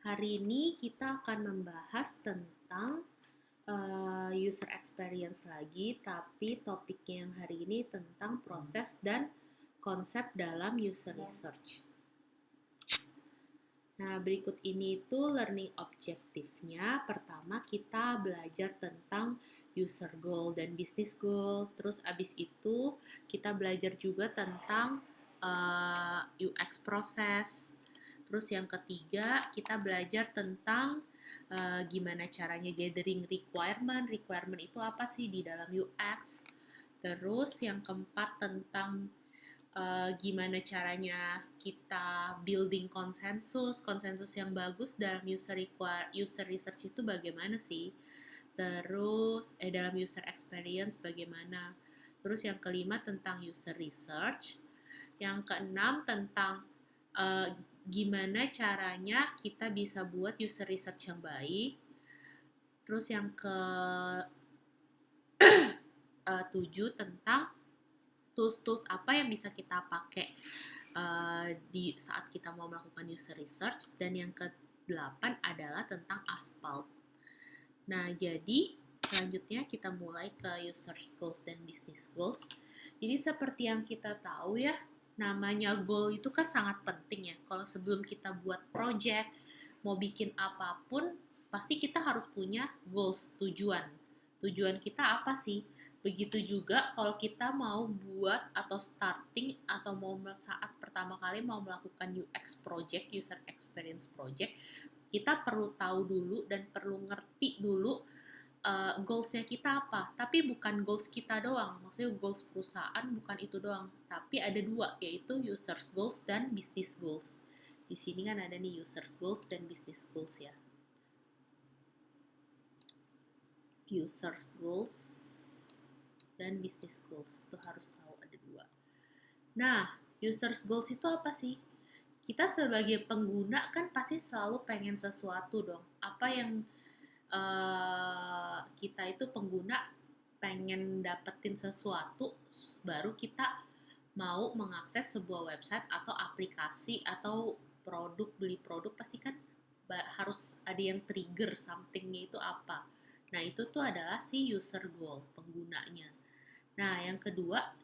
Hari ini kita akan membahas tentang user experience lagi, tapi topiknya yang hari ini tentang proses dan konsep dalam user research. Nah, berikut ini itu learning objektifnya. Pertama, kita belajar tentang user goal dan business goal. Terus abis itu kita belajar juga tentang UX proses. Terus yang ketiga, kita belajar tentang gimana caranya gathering requirement. Requirement itu apa sih di dalam UX? Terus yang keempat tentang gimana caranya kita building konsensus yang bagus dalam user research itu bagaimana sih? Terus dalam user experience bagaimana? Terus yang kelima tentang user research. Yang keenam tentang gimana caranya kita bisa buat user research yang baik. Terus yang ke 7 tentang tools-tools apa yang bisa kita pakai di saat kita mau melakukan user research. Dan yang ke-8 adalah tentang Asphalt. Nah, jadi selanjutnya kita mulai ke user goals dan business goals. Jadi seperti yang kita tahu ya, namanya goal itu kan sangat penting ya. Kalau sebelum kita buat project, mau bikin apapun, pasti kita harus punya goals, tujuan. Tujuan kita apa sih? Begitu juga kalau kita mau buat atau starting atau mau saat pertama kali mau melakukan UX project, user experience project, kita perlu tahu dulu dan perlu ngerti dulu goals-nya kita apa. Tapi bukan goals kita doang, maksudnya goals perusahaan bukan itu doang, tapi ada dua, yaitu users goals dan business goals. Di sini kan ada nih users goals dan business goals ya. Users goals dan business goals itu harus tahu ada dua. Nah, users goals itu apa sih? Kita sebagai pengguna kan pasti selalu pengen sesuatu dong. Apa yang kita itu pengguna pengen dapetin sesuatu, baru kita mau mengakses sebuah website atau aplikasi atau produk, beli produk, pasti kan harus ada yang trigger somethingnya itu apa. Nah, itu tuh adalah si user goal, penggunanya. Nah, yang kedua,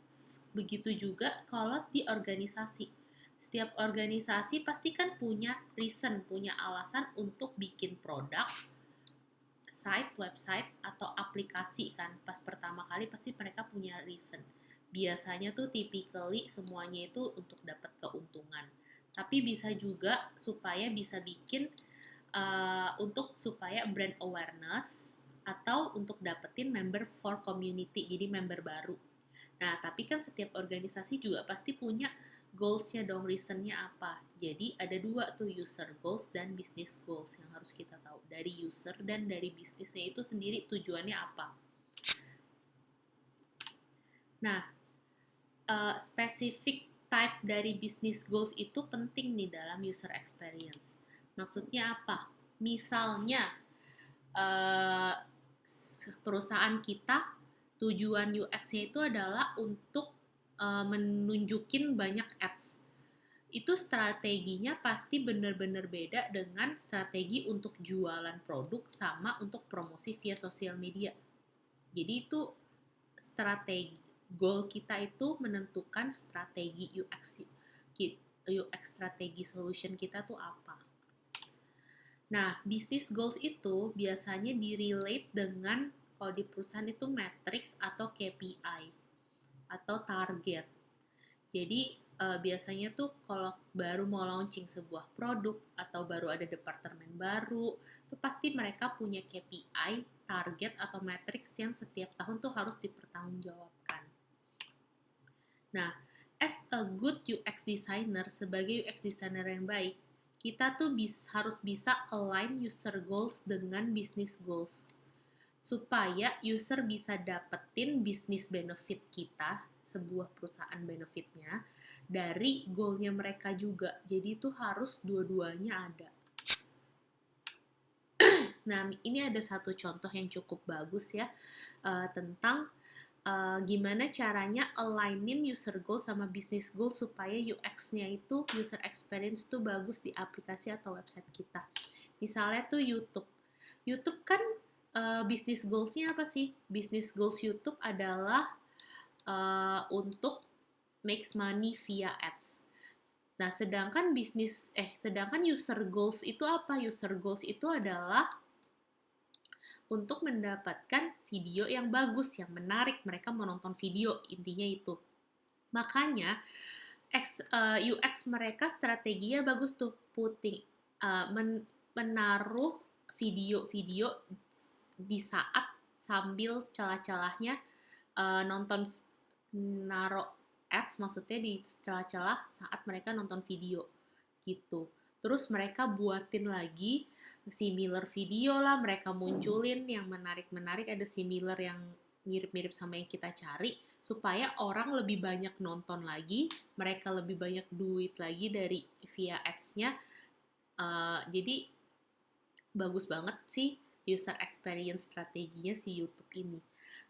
begitu juga kalau di organisasi. Setiap organisasi pasti kan punya reason, punya alasan untuk bikin produk, site, website, atau aplikasi kan. Pas pertama kali pasti mereka punya reason. Biasanya tuh typically semuanya itu untuk dapat keuntungan. Tapi bisa juga supaya bisa bikin untuk supaya brand awareness atau untuk dapetin member for community, jadi member baru. Nah, tapi kan setiap organisasi juga pasti punya goals-nya dong, reason-nya apa. Jadi ada dua tuh, user goals dan business goals yang harus kita tahu. Dari user dan dari bisnisnya itu sendiri tujuannya apa. Nah, specific type dari business goals itu penting nih dalam user experience. Maksudnya apa? Misalnya, perusahaan kita tujuan UX-nya itu adalah untuk menunjukin banyak ads. Itu strateginya pasti benar-benar beda dengan strategi untuk jualan produk sama untuk promosi via sosial media. Jadi itu strategi, goal kita itu menentukan strategi UX strategi solution kita tuh apa. Nah, business goals itu biasanya direlate dengan, kalau di perusahaan itu matrix atau KPI atau target. Jadi biasanya tuh kalau baru mau launching sebuah produk atau baru ada departemen baru, tuh pasti mereka punya KPI, target atau matrix yang setiap tahun tuh harus dipertanggungjawabkan. Nah, as a good UX designer, sebagai UX designer yang baik, kita tuh harus bisa align user goals dengan business goals. Supaya user bisa dapetin business benefit kita, sebuah perusahaan benefitnya, dari goalnya mereka juga. Jadi itu harus dua-duanya ada. Nah, ini ada satu contoh yang cukup bagus ya, tentang gimana caranya alignin user goal sama business goal supaya UX-nya itu, user experience tuh bagus di aplikasi atau website kita. Misalnya tuh YouTube. YouTube kan bisnis goals-nya apa sih? Bisnis goals YouTube adalah untuk makes money via ads. Nah, sedangkan user goals itu apa? User goals itu adalah untuk mendapatkan video yang bagus, yang menarik, mereka menonton video, intinya itu. Makanya UX mereka strateginya bagus tuh, menaruh video-video di saat sambil celah-celahnya nonton, naruh ads maksudnya di celah-celah saat mereka nonton video gitu. Terus mereka buatin lagi similar video lah, mereka munculin yang menarik-menarik, ada similar yang mirip-mirip sama yang kita cari, supaya orang lebih banyak nonton lagi, mereka lebih banyak duit lagi dari via ads-nya. Jadi bagus banget sih user experience strateginya si YouTube ini.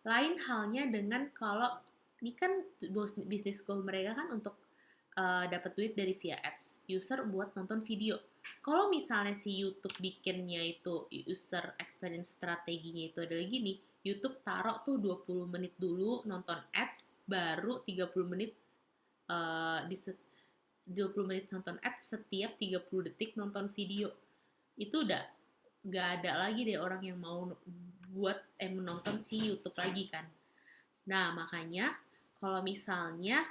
Lain halnya dengan kalau ini kan bisnis goal mereka kan untuk dapat duit dari via ads, user buat nonton video. Kalau misalnya si YouTube bikinnya itu user experience strateginya itu adalah gini, YouTube taruh tuh 20 menit dulu nonton ads, baru 30 menit 20 menit nonton ads, setiap 30 detik nonton video. Itu udah gak ada lagi deh orang yang mau menonton si YouTube lagi kan. Nah, makanya kalau misalnya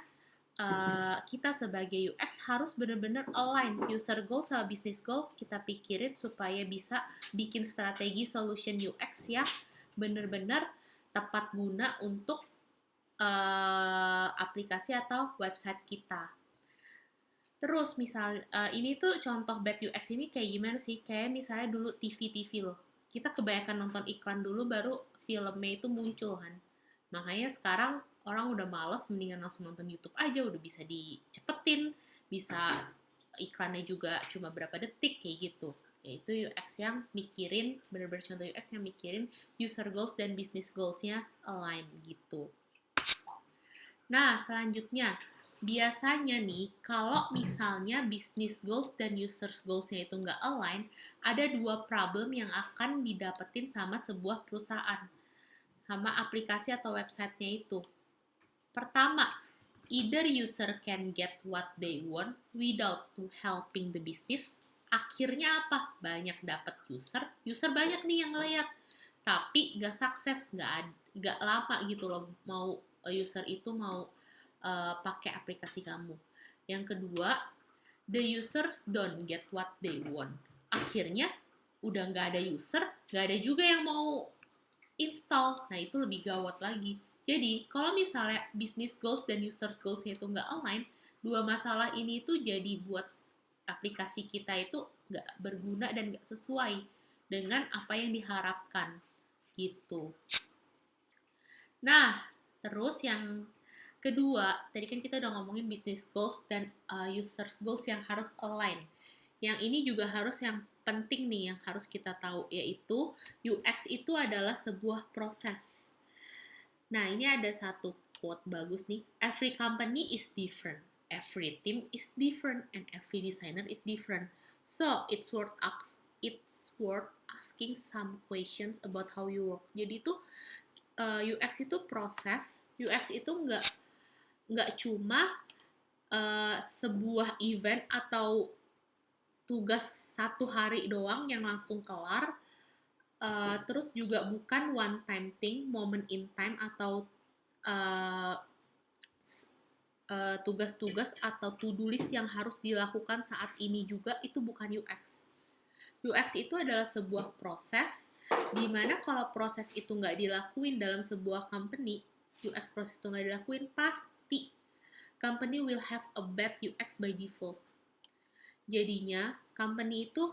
kita sebagai UX harus benar-benar align user goal sama business goal, kita pikirin supaya bisa bikin strategi solution UX ya benar-benar tepat guna untuk aplikasi atau website kita. Terus misal ini tuh contoh bad UX ini kayak gimana sih? Kayak misalnya dulu TV loh. Kita kebanyakan nonton iklan dulu baru filmnya itu muncul kan. Makanya sekarang orang udah males, mendingan langsung nonton YouTube aja, udah bisa dicepetin, bisa iklannya juga cuma berapa detik kayak gitu. Yaitu UX yang mikirin, bener-bener contoh UX yang mikirin user goals dan business goals-nya align gitu. Nah, selanjutnya, biasanya nih, kalau misalnya business goals dan users goals-nya itu nggak align, ada dua problem yang akan didapetin sama sebuah perusahaan, sama aplikasi atau website-nya itu. Pertama, either user can get what they want without to helping the business. Akhirnya apa? Banyak dapat user banyak nih yang ngeliat, tapi gak sukses, gak lama gitu loh mau user itu mau pakai aplikasi kamu. Yang kedua, the users don't get what they want. Akhirnya udah gak ada user, gak ada juga yang mau install. Nah, itu lebih gawat lagi. Jadi, kalau misalnya business goals dan users goals-nya itu nggak align, dua masalah ini tuh jadi buat aplikasi kita itu nggak berguna dan nggak sesuai dengan apa yang diharapkan. Gitu. Nah, terus yang kedua, tadi kan kita udah ngomongin business goals dan users goals yang harus align. Yang ini juga harus yang penting nih yang harus kita tahu, yaitu UX itu adalah sebuah proses. Nah, ini ada satu quote bagus nih. Every company is different. Every team is different. And every designer is different. So, it's worth asking some questions about how you work. Jadi itu UX itu proses. UX itu nggak cuma sebuah event atau tugas satu hari doang yang langsung kelar. Terus juga bukan one time thing, moment in time, atau tugas-tugas atau to-do list yang harus dilakukan saat ini juga, itu bukan UX. UX itu adalah sebuah proses, dimana kalau proses itu nggak dilakuin dalam sebuah company, UX proses itu nggak dilakuin, pasti company will have a bad UX by default. Jadinya, company itu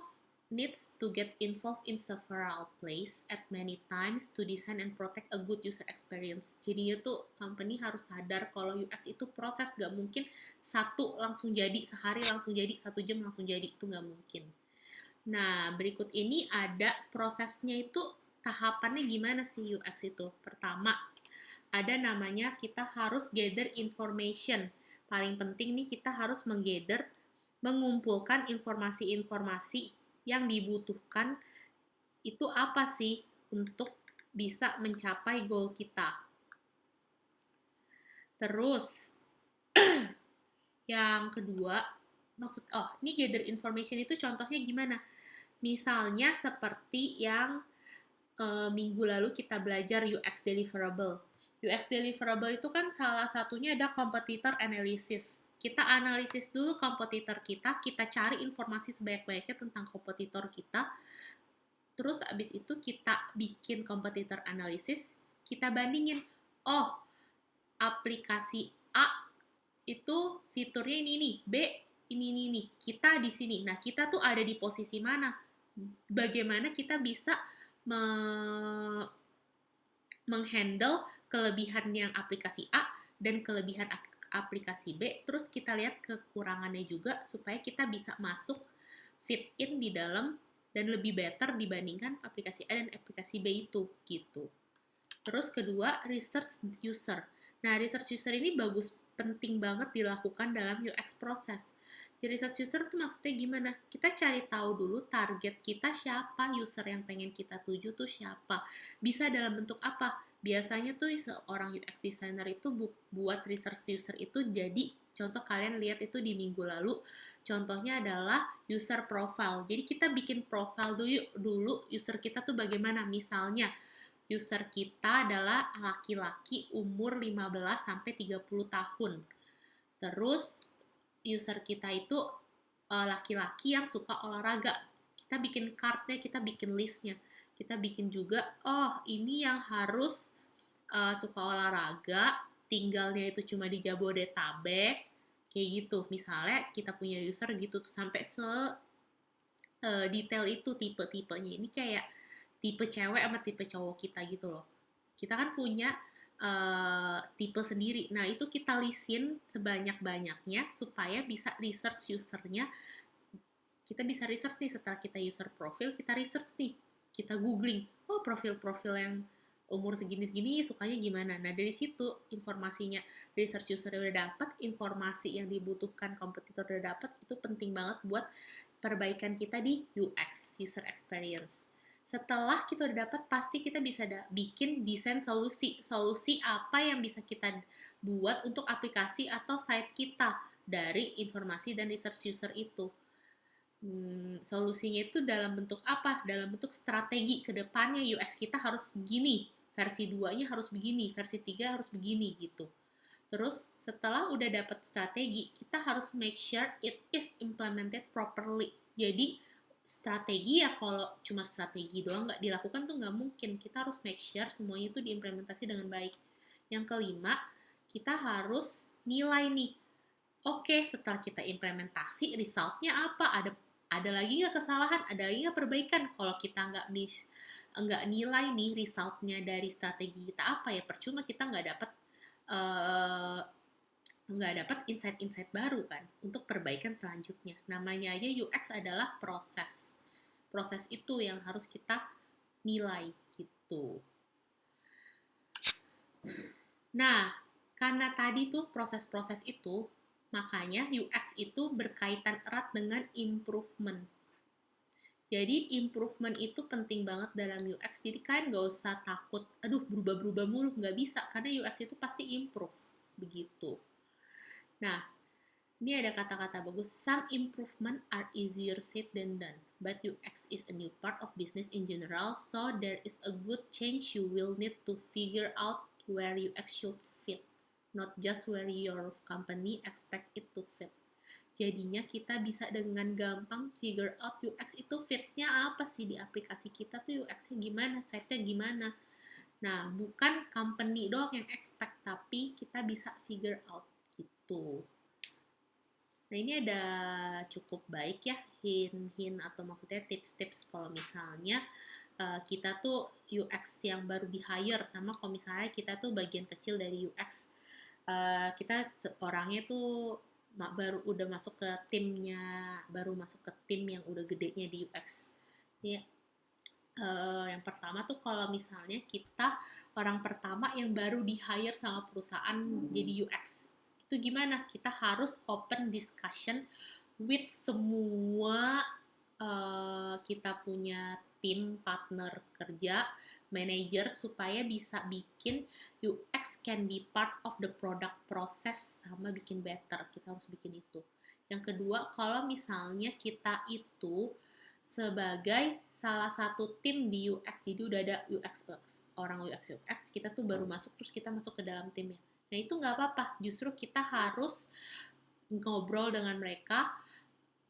needs to get involved in several places at many times to design and protect a good user experience. Jadinya tuh company harus sadar kalau UX itu proses, gak mungkin satu langsung jadi, sehari langsung jadi, 1 jam langsung jadi, itu gak mungkin. Nah, berikut ini ada prosesnya itu, tahapannya gimana sih UX itu. Pertama, ada namanya kita harus gather information. Paling penting nih kita harus mengumpulkan informasi-informasi yang dibutuhkan itu apa sih untuk bisa mencapai goal kita. Terus yang kedua, ini gather information itu contohnya gimana? Misalnya seperti yang minggu lalu kita belajar UX deliverable. UX deliverable itu kan salah satunya ada competitor analysis. Kita analisis dulu kompetitor kita cari informasi sebanyak-banyaknya tentang kompetitor kita. Terus abis itu kita bikin competitor analysis, kita bandingin. Oh, aplikasi A itu fiturnya ini nih, B ini nih. Kita di sini. Nah, kita tuh ada di posisi mana? Bagaimana kita bisa menghandle kelebihan yang aplikasi A dan kelebihan aplikasi B, terus kita lihat kekurangannya juga supaya kita bisa masuk fit in di dalam dan lebih better dibandingkan aplikasi A dan aplikasi B itu gitu. Terus kedua, research user. Nah, research user ini penting banget dilakukan dalam UX proses. Research user itu maksudnya gimana? Kita cari tahu dulu target kita siapa, user yang pengen kita tuju tuh siapa. Bisa dalam bentuk apa? Biasanya tuh seorang UX designer itu buat research user itu jadi, contoh kalian lihat itu di minggu lalu, contohnya adalah user profile. Jadi kita bikin profile dulu user kita tuh bagaimana. Misalnya, user kita adalah laki-laki umur 15 sampai 30 tahun. Terus user kita itu laki-laki yang suka olahraga. Kita bikin card-nya, kita bikin list-nya. Kita bikin juga, oh ini yang harus suka olahraga, tinggalnya itu cuma di Jabodetabek, kayak gitu. Misalnya kita punya user gitu sampai detail itu tipe-tipenya. Ini kayak tipe cewek sama tipe cowok kita gitu loh. Kita kan punya tipe sendiri. Nah, itu kita listin sebanyak-banyaknya supaya bisa research usernya. Kita bisa research nih setelah kita user profil, kita research nih. Kita googling, oh profil-profil yang umur segini-segini sukanya gimana. Nah, dari situ informasinya research user udah dapat, informasi yang dibutuhkan kompetitor udah dapat, itu penting banget buat perbaikan kita di UX, user experience. Setelah kita udah dapat, pasti kita bisa bikin desain solusi apa yang bisa kita buat untuk aplikasi atau site kita dari informasi dan research user itu. Solusinya itu dalam bentuk apa? Dalam bentuk strategi ke depannya UX kita harus begini, versi 2-nya harus begini, versi 3 harus begini gitu. Terus setelah udah dapat strategi, kita harus make sure it is implemented properly. Jadi strategi ya kalau cuma strategi doang nggak dilakukan tuh nggak mungkin. Kita harus make sure semuanya itu diimplementasi dengan baik. Yang kelima, kita harus nilai nih. Oke, setelah kita implementasi, resultnya apa? Ada lagi nggak kesalahan? Ada lagi nggak perbaikan? Kalau kita nggak nilai nih resultnya dari strategi kita apa ya, percuma kita nggak dapat insight-insight baru kan untuk perbaikan selanjutnya. Namanya aja UX adalah proses. Proses itu yang harus kita nilai gitu. Nah, karena tadi tuh proses-proses itu, makanya UX itu berkaitan erat dengan improvement. Jadi improvement itu penting banget dalam UX. Jadi kalian nggak usah takut, aduh berubah-berubah mulu, nggak bisa. Karena UX itu pasti improve, begitu. Nah, ini ada kata-kata bagus. Some improvement are easier said than done, but UX is a new part of business in general, so there is a good chance you will need to figure out where UX should fit, not just where your company expect it to fit. Jadinya kita bisa dengan gampang figure out UX itu fitnya apa sih di aplikasi kita tuh, UX-nya gimana, site-nya gimana. Nah, bukan company doang yang expect, tapi kita bisa figure out gitu. Nah, ini ada cukup baik ya hint-hint atau maksudnya tips-tips kalau misalnya kita tuh UX yang baru di hire sama kalau misalnya kita tuh bagian kecil dari UX. Kita orangnya tuh udah masuk ke tim yang udah gedenya di UX. Ya, yang pertama tuh kalau misalnya kita orang pertama yang baru di hire sama perusahaan jadi UX, itu gimana? Kita harus open discussion with semua kita punya tim partner kerja, manager supaya bisa bikin UX can be part of the product process sama bikin better. Kita harus bikin itu. Yang kedua, kalau misalnya kita itu sebagai salah satu tim di UX, jadi udah ada orang UX, kita tuh baru masuk, terus kita masuk ke dalam timnya. Nah itu nggak apa-apa, justru kita harus ngobrol dengan mereka,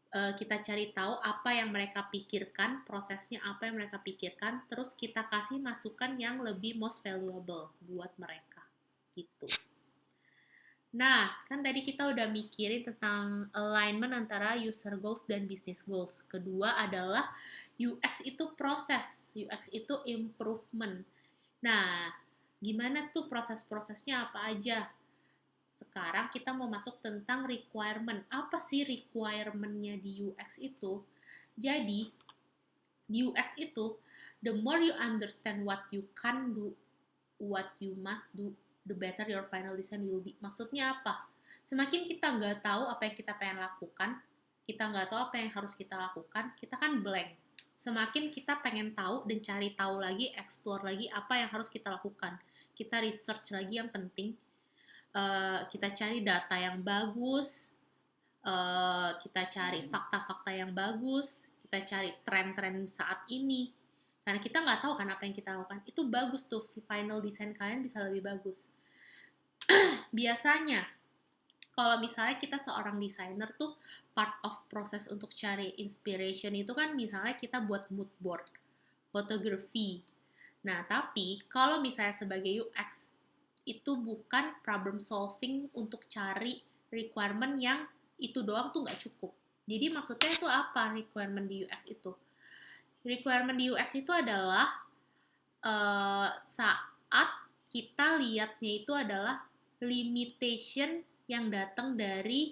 kita cari tahu apa yang mereka pikirkan, prosesnya apa yang mereka pikirkan, terus kita kasih masukan yang lebih most valuable buat mereka, gitu. Nah, kan tadi kita udah mikirin tentang alignment antara user goals dan business goals. Kedua adalah UX itu proses, UX itu improvement. Nah, gimana tuh proses-prosesnya apa aja? Sekarang kita mau masuk tentang requirement. Apa sih requirement-nya di UX itu? Jadi, di UX itu, the more you understand what you can do, what you must do, the better your final design will be. Maksudnya apa? Semakin kita nggak tahu apa yang kita pengen lakukan, kita nggak tahu apa yang harus kita lakukan, kita kan blank. Semakin kita pengen tahu dan cari tahu lagi, explore lagi apa yang harus kita lakukan. Kita research lagi yang penting, kita cari data yang bagus, kita cari fakta-fakta yang bagus, kita cari tren-tren saat ini. Karena kita nggak tahu kan apa yang kita lakukan. Itu bagus tuh, final design kalian bisa lebih bagus. Biasanya, kalau misalnya kita seorang desainer tuh, part of proses untuk cari inspiration itu kan misalnya kita buat mood board, fotografi. Nah, tapi kalau misalnya sebagai UX, itu bukan problem solving untuk cari requirement yang itu doang tuh nggak cukup. Jadi maksudnya itu apa requirement di UX itu? Requirement di UX itu adalah saat kita lihatnya itu adalah limitation yang datang dari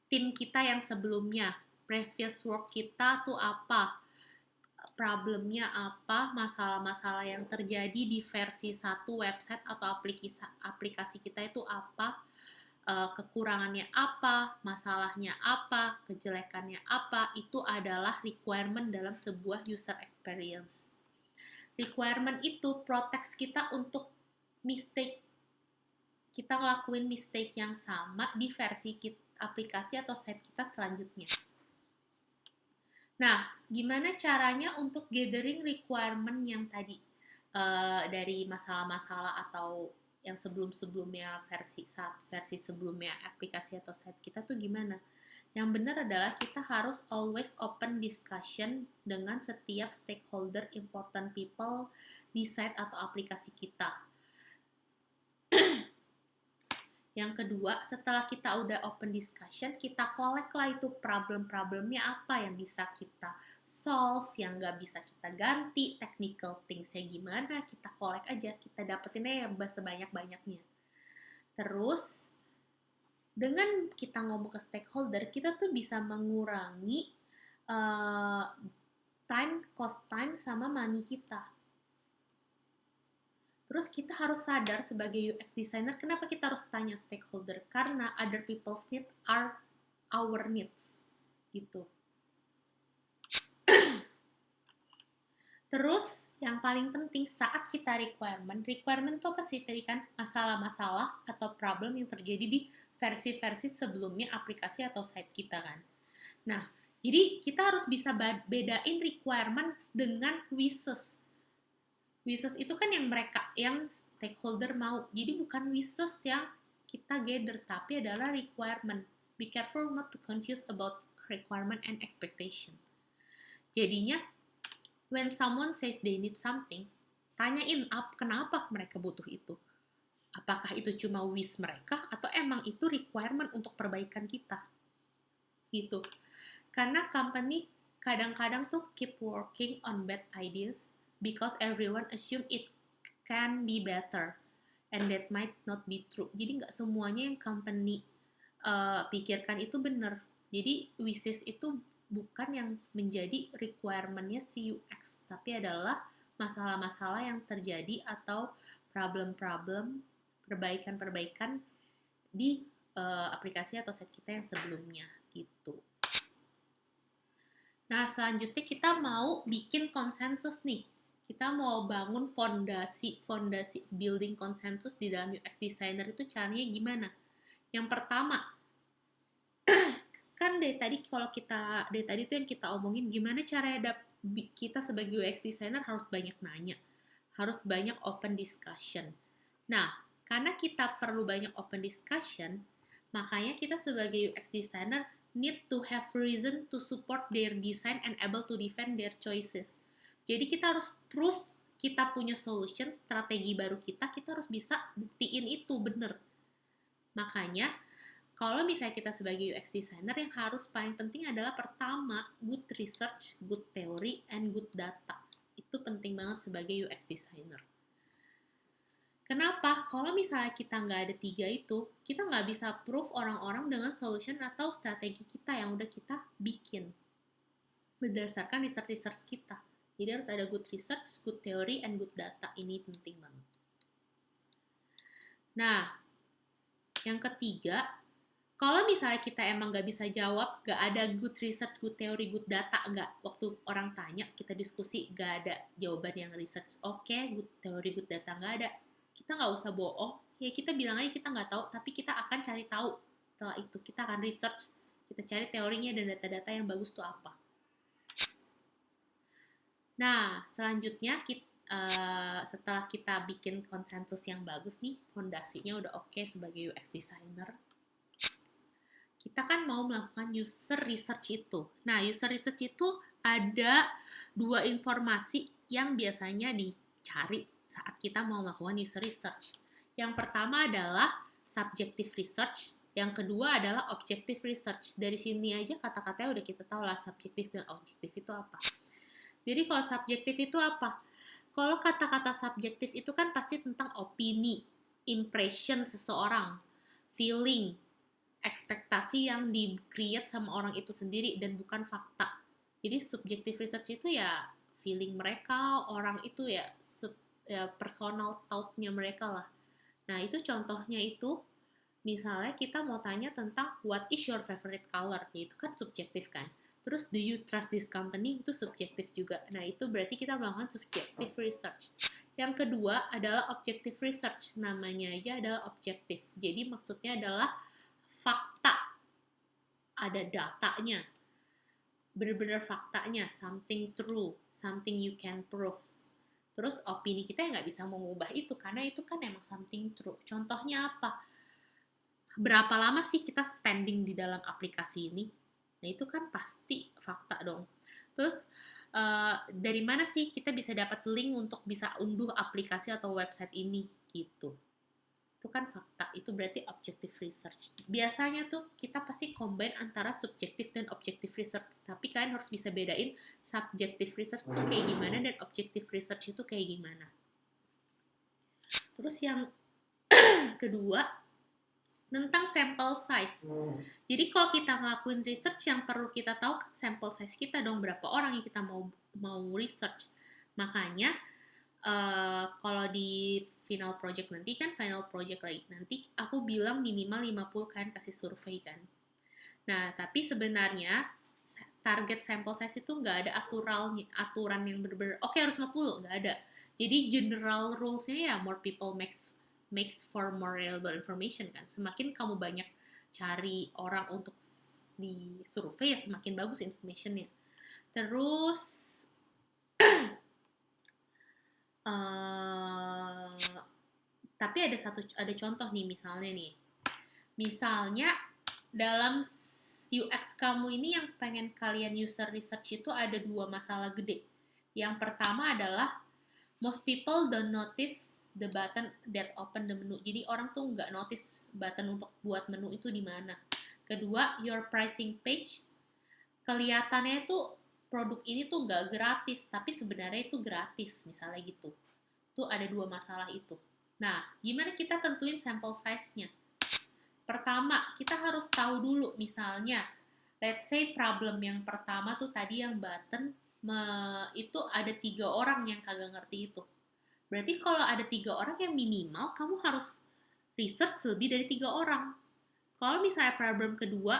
tim kita yang sebelumnya. Previous work kita tuh apa? Problemnya apa, masalah-masalah yang terjadi di versi satu website atau aplikasi kita itu apa, kekurangannya apa, masalahnya apa, kejelekannya apa, itu adalah requirement dalam sebuah user experience. Requirement itu protects kita untuk mistake. Kita ngelakuin mistake yang sama di versi aplikasi atau site kita selanjutnya. Nah, gimana caranya untuk gathering requirement yang tadi dari masalah-masalah atau yang sebelum-sebelumnya versi sebelumnya aplikasi atau site kita tuh gimana? Yang benar adalah kita harus always open discussion dengan setiap stakeholder important people di site atau aplikasi kita. Yang kedua, setelah kita udah open discussion, kita collect lah itu problem-problemnya apa yang bisa kita solve, yang nggak bisa kita ganti, technical thingsnya gimana, kita collect aja, kita dapetinnya yang sebanyak-banyaknya. Terus, dengan kita ngomong ke stakeholder, kita tuh bisa mengurangi cost time sama money kita. Terus kita harus sadar sebagai UX designer, kenapa kita harus tanya stakeholder? Karena other people's needs are our needs. Gitu. Terus, yang paling penting saat kita requirement itu apa sih? Tadi kan masalah-masalah atau problem yang terjadi di versi-versi sebelumnya aplikasi atau site kita kan. Nah, jadi kita harus bisa bedain requirement dengan wishes. Wishes itu kan yang stakeholder mau. Jadi bukan wishes yang kita gather, tapi adalah requirement. Be careful not to confuse about requirement and expectation. Jadinya, when someone says they need something, tanyain kenapa mereka butuh itu. Apakah itu cuma wish mereka atau emang itu requirement untuk perbaikan kita? Gitu. Karena company kadang-kadang tuh keep working on bad ideas because everyone assume it can be better and that might not be true. Jadi nggak semuanya yang company pikirkan itu benar. Jadi wishes itu bukan yang menjadi requirement-nya si UX, tapi adalah masalah-masalah yang terjadi atau problem-problem, perbaikan-perbaikan di aplikasi atau site kita yang sebelumnya gitu. Nah, selanjutnya kita mau bikin konsensus nih. Kita mau bangun fondasi building konsensus di dalam UX designer itu caranya gimana? Yang pertama, kan dari tadi tuh yang kita omongin gimana caranya kita sebagai UX designer harus banyak nanya, harus banyak open discussion. Nah, karena kita perlu banyak open discussion, makanya kita sebagai UX designer need to have reason to support their design and able to defend their choices. Jadi kita harus proof kita punya solution, strategi baru kita harus bisa buktiin itu bener. Makanya, kalau misalnya kita sebagai UX designer, yang harus paling penting adalah pertama, good research, good theory, and good data. Itu penting banget sebagai UX designer. Kenapa? Kalau misalnya kita nggak ada 3 itu, kita nggak bisa proof orang-orang dengan solution atau strategi kita yang udah kita bikin. Berdasarkan research kita. Jadi harus ada good research, good theory, and good data. Ini penting banget. Nah, yang ketiga, kalau misalnya kita emang nggak bisa jawab, nggak ada good research, good theory, good data, nggak, waktu orang tanya, kita diskusi, nggak ada jawaban yang research, oke, good theory, good data, nggak ada. Kita nggak usah bohong, ya kita bilang aja kita nggak tahu, tapi kita akan cari tahu. Setelah itu, kita akan research, kita cari teorinya dan data-data yang bagus itu apa. Nah, selanjutnya setelah kita bikin konsensus yang bagus nih, fondasinya udah oke sebagai UX designer, kita kan mau melakukan user research itu. Nah, user research itu ada 2 informasi yang biasanya dicari saat kita mau melakukan user research. Yang pertama adalah subjective research, yang kedua adalah objective research. Dari sini aja kata-katanya udah kita tahu lah subjektif dan objektif itu apa. Jadi kalau subjektif itu apa? Kalau kata-kata subjektif itu kan pasti tentang opini, impression seseorang, feeling, ekspektasi yang di-create sama orang itu sendiri dan bukan fakta. Jadi subjective research itu ya feeling mereka, orang itu ya personal thought-nya mereka lah. Nah, itu contohnya itu misalnya kita mau tanya tentang what is your favorite color, itu kan subjektif kan. Terus do you trust this company, itu subjektif juga. Nah, itu berarti kita melakukan subjective research. Yang kedua adalah objective research, namanya aja adalah objektif. Jadi maksudnya adalah fakta, ada datanya, benar-benar faktanya, something true, something you can prove. Terus opini kita nggak bisa mengubah itu, karena itu kan emang something true. Contohnya apa? Berapa lama sih kita spending di dalam aplikasi ini? Nah, itu kan pasti fakta dong. Terus, dari mana sih kita bisa dapat link untuk bisa unduh aplikasi atau website ini? Gitu. Itu kan fakta, itu berarti objective research. Biasanya tuh kita pasti combine antara subjektif dan objective research, tapi kalian harus bisa bedain subjective research itu kayak gimana dan objective research itu kayak gimana. Terus yang kedua, tentang sample size. Jadi kalau kita ngelakuin research, yang perlu kita tahu kan sample size kita dong, berapa orang yang kita mau research. Makanya kalau di final project nanti aku bilang minimal 50 kan kasih survei kan. Nah, tapi sebenarnya target sample size itu nggak ada aturan yang bener-bener oke harus 50, nggak ada. Jadi general rules-nya ya more people makes for more reliable information kan. Semakin kamu banyak cari orang untuk di survei ya semakin bagus information-nya. Terus tapi ada contoh nih, misalnya dalam UX kamu ini yang pengen kalian user research itu ada 2 masalah gede. Yang pertama adalah most people don't notice the button that open the menu. Jadi orang tuh nggak notice button untuk buat menu itu di mana. Kedua, your pricing page, kelihatannya itu produk ini tuh nggak gratis, tapi sebenarnya itu gratis, misalnya gitu. Tuh ada 2 masalah itu. Nah, gimana kita tentuin sample size-nya? Pertama, kita harus tahu dulu, misalnya, let's say problem yang pertama tuh tadi yang button, itu ada 3 orang yang kagak ngerti itu. Berarti kalau ada 3 orang yang minimal, kamu harus research lebih dari 3 orang. Kalau misalnya problem kedua,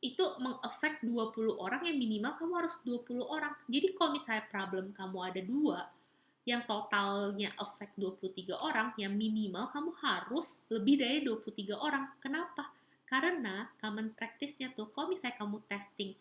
itu meng-affect 20 orang, yang minimal kamu harus 20 orang. Jadi kalau misalnya problem kamu ada 2, yang totalnya affect 23 orang, yang minimal kamu harus lebih dari 23 orang. Kenapa? Karena common practice-nya tuh, kalau misalnya kamu testing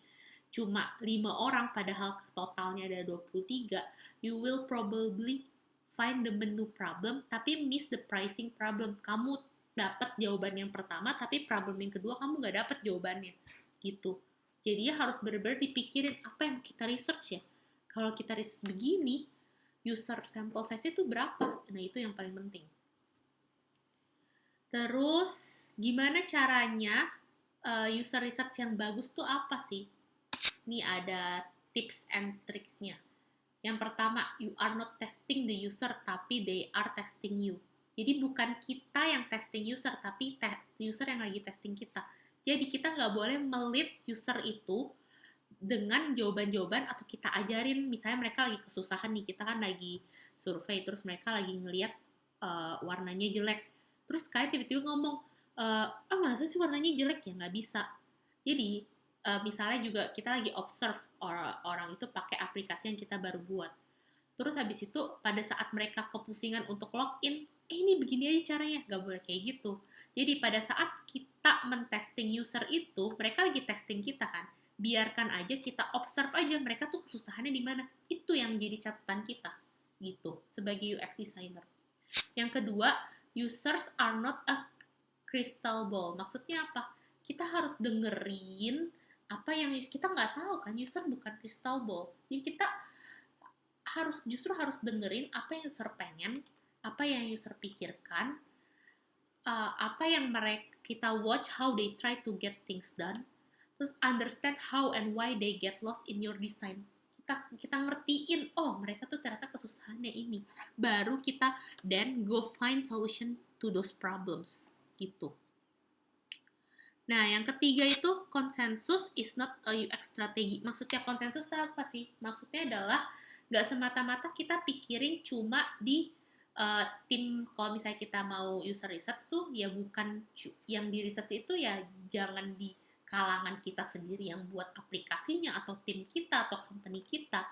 cuma 5 orang padahal totalnya ada 23, you will probably find the menu problem tapi miss the pricing problem. Kamu dapat jawaban yang pertama tapi problem yang kedua kamu nggak dapat jawabannya gitu. Jadi ya harus benar-benar dipikirin apa yang kita research ya. Kalau kita research begini, user sample size itu berapa? Nah, itu yang paling penting. Terus, gimana caranya user research yang bagus tuh apa sih? Ini ada tips and tricksnya. Yang pertama, you are not testing the user, tapi they are testing you. Jadi bukan kita yang testing user, tapi user yang lagi testing kita. Jadi kita nggak boleh melit user itu dengan jawaban-jawaban atau kita ajarin, misalnya mereka lagi kesusahan nih, kita kan lagi survei, terus mereka lagi ngeliat warnanya jelek, terus kayak tiba-tiba ngomong, masa sih warnanya jelek, ya nggak bisa. Jadi misalnya juga kita lagi observe orang itu pakai aplikasi yang kita baru buat, terus habis itu pada saat mereka kepusingan untuk login, ini begini aja caranya, nggak boleh kayak gitu. Jadi pada saat kita mentesting user itu, mereka lagi testing kita kan, biarkan aja, kita observe aja mereka tuh kesusahannya di mana. Itu yang jadi catatan kita gitu sebagai UX designer. Yang kedua, users are not a crystal ball. Maksudnya apa? Kita harus dengerin apa yang kita nggak tahu kan, user bukan crystal ball. Jadi kita justru harus dengerin apa yang user pengen, apa yang user pikirkan, apa yang kita watch how they try to get things done, terus understand how and why they get lost in your design. Kita ngertiin, oh mereka tuh ternyata kesusahannya ini, baru kita then go find solution to those problems gitu. Nah, yang ketiga itu konsensus is not a UX strategi. Maksudnya konsensus itu apa sih? Maksudnya adalah nggak semata-mata kita pikirin cuma di tim. Kalau misalnya kita mau user research tuh ya bukan yang di research itu ya jangan di kalangan kita sendiri yang buat aplikasinya atau tim kita atau company kita.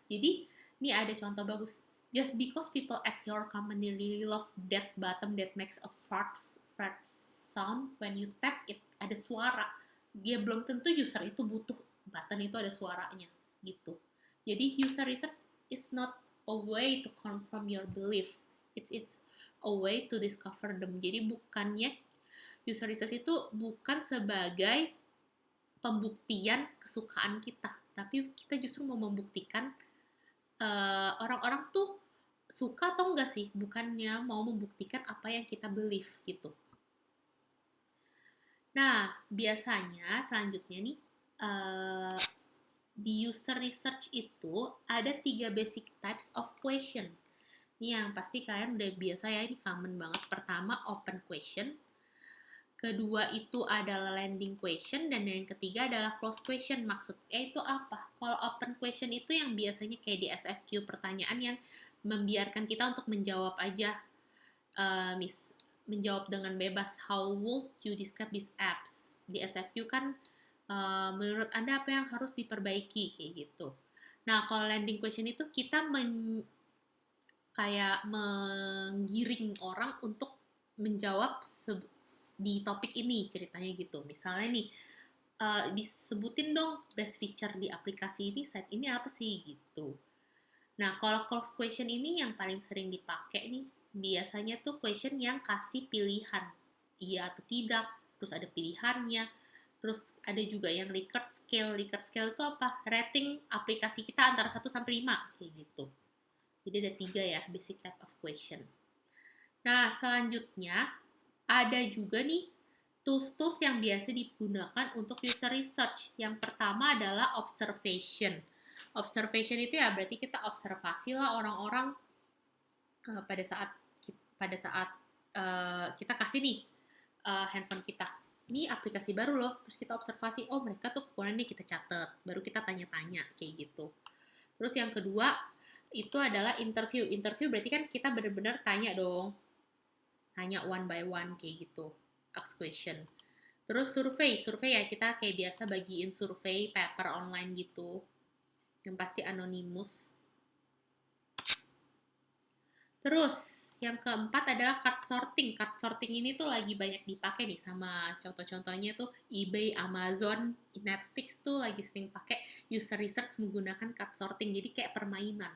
Jadi ini ada contoh bagus. Just because people at your company really love that button that makes a fart sound when you tap it, ada suara, dia belum tentu user itu butuh button itu ada suaranya gitu. Jadi user research is not a way to confirm your belief, it's a way to discover them. Jadi bukannya user research itu bukan sebagai pembuktian kesukaan kita, tapi kita justru mau membuktikan orang-orang tuh suka atau enggak sih, bukannya mau membuktikan apa yang kita believe gitu. Nah, biasanya selanjutnya nih, di user research itu ada 3 basic types of question. Ini yang pasti kalian udah biasa ya, ini common banget. Pertama, open question. Kedua itu adalah landing question. Dan yang ketiga adalah close question. Maksudnya itu apa? Kalau open question itu yang biasanya kayak di SFQ, pertanyaan yang membiarkan kita untuk menjawab aja. Menjawab dengan bebas. How would you describe these apps? Di SFQ kan menurut Anda apa yang harus diperbaiki kayak gitu. Nah, kalau landing question itu kita kayak menggiring orang untuk menjawab di topik ini, ceritanya gitu. Misalnya nih, disebutin dong best feature di aplikasi ini, site ini apa sih gitu. Nah, kalau close question ini yang paling sering dipakai nih, biasanya tuh question yang kasih pilihan, iya atau tidak, terus ada pilihannya, terus ada juga yang Likert scale. Likert scale itu apa? Rating aplikasi kita antara 1 sampai 5, kayak gitu. Jadi ada 3 ya, basic type of question. Nah, selanjutnya ada juga nih tools-tools yang biasa digunakan untuk user research. Yang pertama adalah observation. Observation itu ya berarti kita observasi lah orang-orang pada saat kita kasih nih handphone kita, ini aplikasi baru loh, terus kita observasi, oh mereka tuh kekurangannya kita catat, baru kita tanya-tanya kayak gitu. Terus yang kedua itu adalah interview. Interview berarti kan kita benar-benar tanya dong, tanya one by one kayak gitu, ask question. Terus survei ya kita kayak biasa bagiin survei paper online gitu, yang pasti anonimus. Terus yang keempat adalah card sorting. Card sorting ini tuh lagi banyak dipakai nih sama contoh-contohnya tuh eBay, Amazon, Netflix tuh lagi sering pakai user research menggunakan card sorting. Jadi kayak permainan.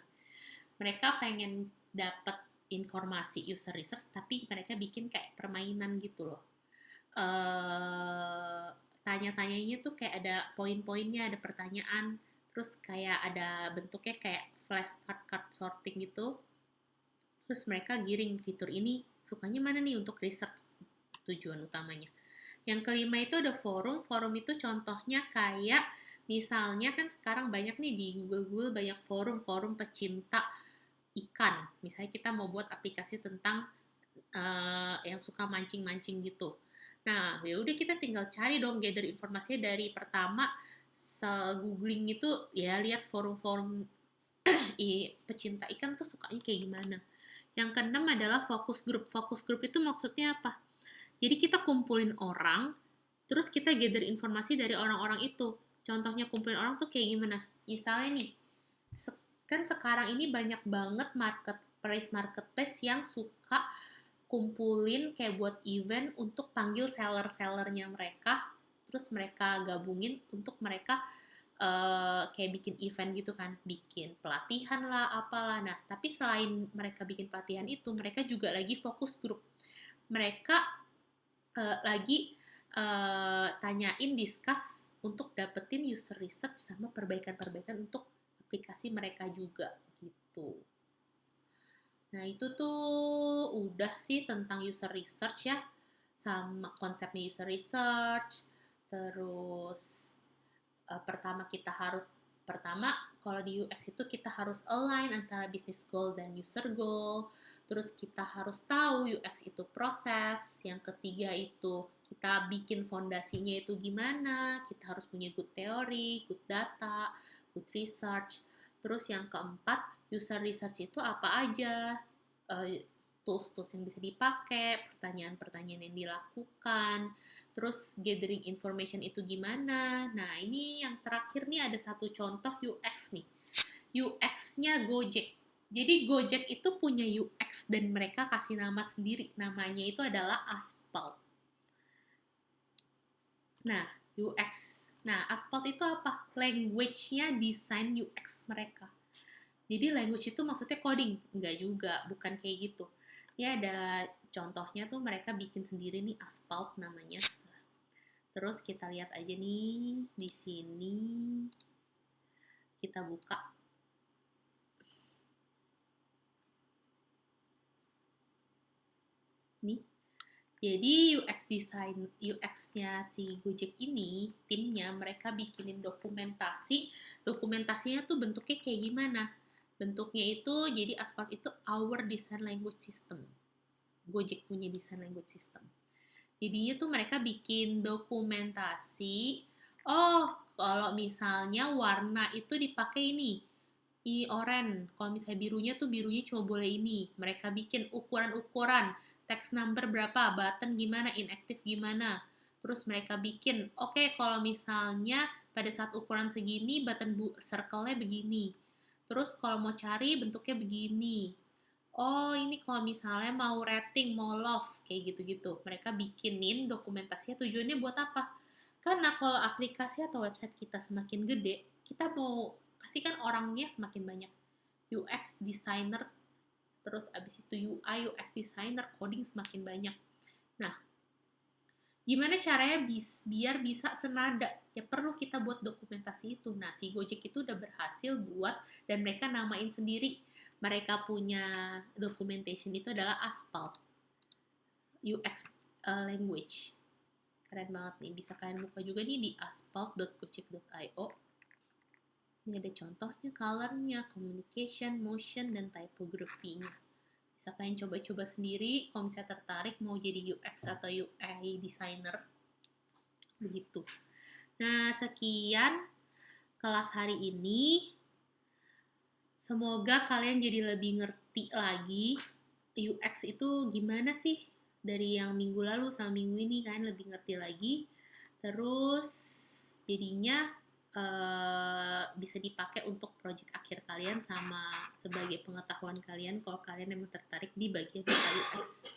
Mereka pengen dapat informasi user research tapi mereka bikin kayak permainan gitu loh. Tanya-tanyanya tuh kayak ada poin-poinnya, ada pertanyaan, terus kayak ada bentuknya kayak flashcard sorting gitu. Terus mereka giring fitur ini sukanya mana nih untuk research, tujuan utamanya. Yang kelima itu ada forum. Forum itu contohnya kayak misalnya kan sekarang banyak nih di Google banyak forum pecinta ikan. Misalnya kita mau buat aplikasi tentang yang suka mancing-mancing gitu. Nah, ya udah kita tinggal cari dong gather informasinya dari pertama googling itu ya lihat forum-forum pecinta ikan tuh sukanya kayak gimana. Yang keenam adalah focus group. Focus group itu maksudnya apa? Jadi kita kumpulin orang, terus kita gather informasi dari orang-orang itu. Contohnya kumpulin orang tuh kayak gimana? Misalnya nih, kan sekarang ini banyak banget marketplace yang suka kumpulin kayak buat event untuk panggil seller-sellernya mereka, terus mereka gabungin untuk mereka kayak bikin event gitu kan, bikin pelatihan lah, apalah. Nah, tapi selain mereka bikin pelatihan itu, mereka juga lagi fokus grup. Mereka lagi tanyain, discuss untuk dapetin user research sama perbaikan-perbaikan untuk aplikasi mereka juga gitu. Nah, itu tuh udah sih tentang user research ya, sama konsepnya user research. Terus pertama kalau di UX itu kita harus align antara business goal dan user goal. Terus kita harus tahu UX itu proses. Yang ketiga itu kita bikin fondasinya itu gimana. Kita harus punya good theory, good data, good research. Terus yang keempat, user research itu apa aja, tools-tools yang bisa dipakai, pertanyaan-pertanyaan yang dilakukan, terus gathering information itu gimana. Nah, ini yang terakhir nih ada satu contoh UX nih. UX-nya Gojek. Jadi Gojek itu punya UX dan mereka kasih nama sendiri. Namanya itu adalah Aspal. Nah, UX. Nah, Aspal itu apa? Language-nya desain UX mereka. Jadi language itu maksudnya coding? Enggak juga, bukan kayak gitu. Ya ada contohnya tuh mereka bikin sendiri nih, Asphalt namanya. Terus kita lihat aja nih di sini. Kita buka. Nih. Jadi UX-nya si Gojek ini, timnya mereka bikinin dokumentasi. Dokumentasinya tuh bentuknya kayak gimana? Bentuknya itu jadi Asphalt itu our design language system. Gojek punya design language system. Jadinya tuh mereka bikin dokumentasi. Oh, kalau misalnya warna itu dipakai ini, oranye. Kalau misalnya birunya cuma boleh ini. Mereka bikin ukuran-ukuran, text number berapa, button gimana, inactive gimana. Terus mereka bikin, oke, kalau misalnya pada saat ukuran segini, button circle-nya begini. Terus kalau mau cari bentuknya begini. Oh, ini kalau misalnya mau rating, mau love, kayak gitu-gitu. Mereka bikinin dokumentasinya tujuannya buat apa? Karena kalau aplikasi atau website kita semakin gede, kita mau, pasti kan orangnya semakin banyak. UX designer, terus abis itu UI, UX designer, coding semakin banyak. Nah, gimana caranya biar bisa senada? Ya perlu kita buat dokumentasi itu. Nah, si Gojek itu udah berhasil buat, dan mereka namain sendiri. Mereka punya documentation itu adalah Asphalt UX language. Keren banget nih, bisa kalian buka juga nih di asphalt.gojek.io. Ini ada contohnya, colornya, communication, motion, dan typography-nya. Bisa kalian coba-coba sendiri kalau misalnya tertarik mau jadi UX atau UI designer. Begitu. Nah, sekian kelas hari ini. Semoga kalian jadi lebih ngerti lagi UX itu gimana sih, dari yang minggu lalu sama minggu ini kalian lebih ngerti lagi. Terus jadinya bisa dipakai untuk project akhir kalian sama sebagai pengetahuan kalian kalau kalian memang tertarik di bagian data UX.